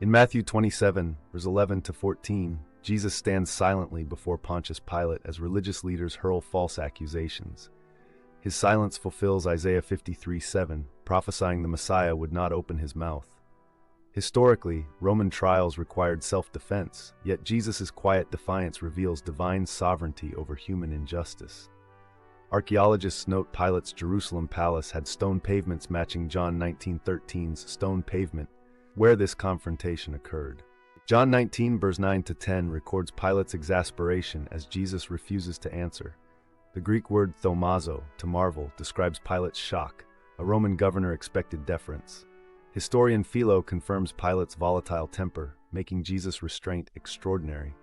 In Matthew 27, verse 11 to 14, Jesus stands silently before Pontius Pilate as religious leaders hurl false accusations. His silence fulfills Isaiah 53:7, prophesying the Messiah would not open his mouth. Historically, Roman trials required self-defense, yet Jesus' quiet defiance reveals divine sovereignty over human injustice. Archaeologists note Pilate's Jerusalem palace had stone pavements matching John 19:13's stone pavement, where this confrontation occurred. John 19 verse 9 to 10 records Pilate's exasperation as Jesus refuses to answer. The Greek word thomazo, to marvel, describes Pilate's shock. A Roman governor expected deference. Historian Philo confirms Pilate's volatile temper, making Jesus' restraint extraordinary.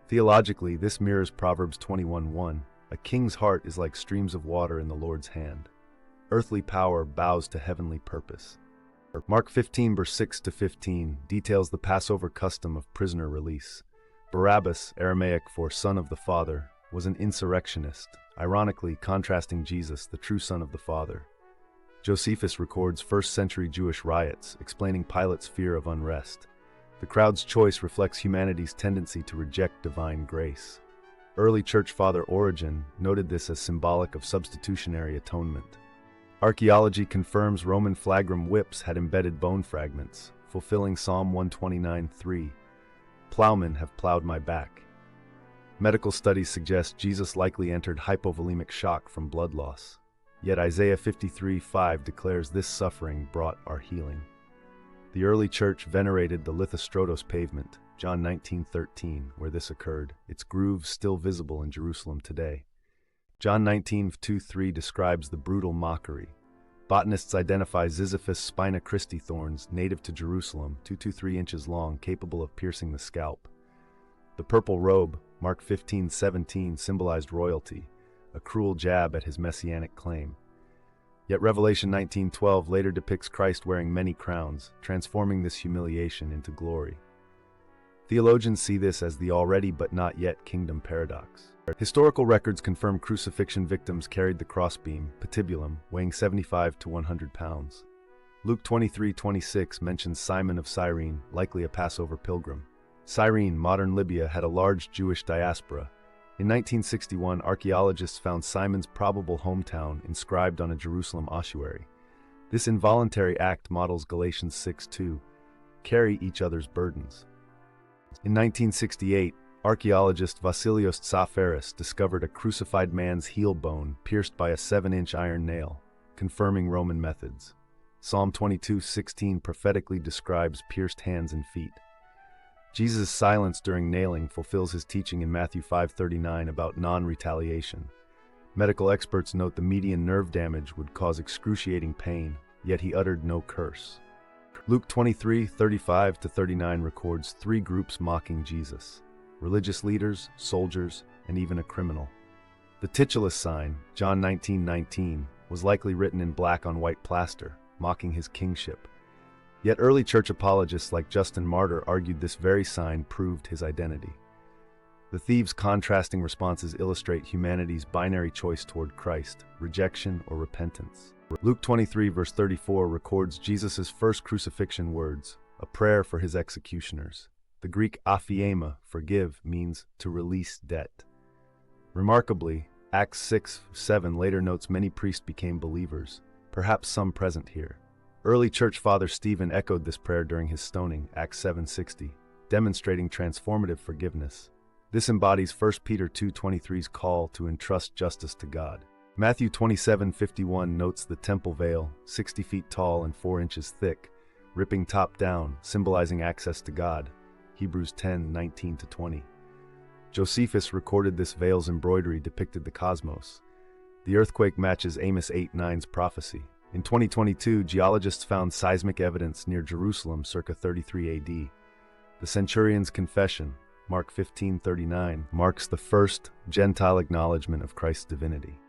Theologically, this mirrors Proverbs 21:1. A king's heart is like streams of water in the Lord's hand. Earthly power bows to heavenly purpose. Mark 15 verse 6 to 15 details the Passover custom of prisoner release. Barabbas, Aramaic for son of the Father, was an insurrectionist, ironically contrasting Jesus, the true son of the Father. Josephus records first-century Jewish riots, explaining Pilate's fear of unrest. The crowd's choice reflects humanity's tendency to reject divine grace. Early Church Father Origen noted this as symbolic of substitutionary atonement. Archaeology confirms Roman flagrum whips had embedded bone fragments, fulfilling Psalm 129:3. Plowmen have plowed my back. Medical studies suggest Jesus likely entered hypovolemic shock from blood loss. Yet Isaiah 53:5 declares this suffering brought our healing. The early church venerated the Lithostrotos pavement, John 19:13, where this occurred, its grooves still visible in Jerusalem today. John 19:2-3 describes the brutal mockery. Botanists identify Ziziphus spina Christi thorns, native to Jerusalem, 2 to 3 inches long, capable of piercing the scalp. The purple robe, Mark 15:17, symbolized royalty, a cruel jab at his messianic claim. Yet Revelation 19:12 later depicts Christ wearing many crowns, transforming this humiliation into glory. Theologians see this as the already but not yet kingdom paradox. Historical records confirm crucifixion victims carried the crossbeam, patibulum, weighing 75 to 100 pounds. Luke 23:26 mentions Simon of Cyrene, likely a Passover pilgrim. Cyrene, modern Libya, had a large Jewish diaspora. In 1961, archaeologists found Simon's probable hometown inscribed on a Jerusalem ossuary. This involuntary act models Galatians 6:2, carry each other's burdens. In 1968, archaeologist Vasilios Tsaferis discovered a crucified man's heel bone pierced by a 7-inch iron nail, confirming Roman methods. Psalm 22:16 prophetically describes pierced hands and feet. Jesus' silence during nailing fulfills his teaching in Matthew 5:39 about non-retaliation. Medical experts note the median nerve damage would cause excruciating pain, yet he uttered no curse. Luke 23:35-39 records 3 groups mocking Jesus: religious leaders, soldiers, and even a criminal. The titulus sign, John 19:19, was likely written in black on white plaster, mocking his kingship. Yet early church apologists like Justin Martyr argued this very sign proved his identity. The thieves' contrasting responses illustrate humanity's binary choice toward Christ, rejection or repentance. Luke 23 verse 34 records Jesus' first crucifixion words, a prayer for his executioners. The Greek aphiema, forgive, means to release debt. Remarkably, Acts 6:7 later notes many priests became believers, perhaps some present here. Early church father Stephen echoed this prayer during his stoning, Acts 7:60, demonstrating transformative forgiveness. This embodies 1 Peter 2:23's call to entrust justice to God. Matthew 27:51 notes the temple veil, 60 feet tall and 4 inches thick, ripping top down, symbolizing access to God. Hebrews 10:19-20. Josephus recorded this veil's embroidery depicted the cosmos. The earthquake matches Amos 8:9's prophecy. In 2022, geologists found seismic evidence near Jerusalem circa 33 AD. The centurion's confession, Mark 15:39, marks the first Gentile acknowledgement of Christ's divinity.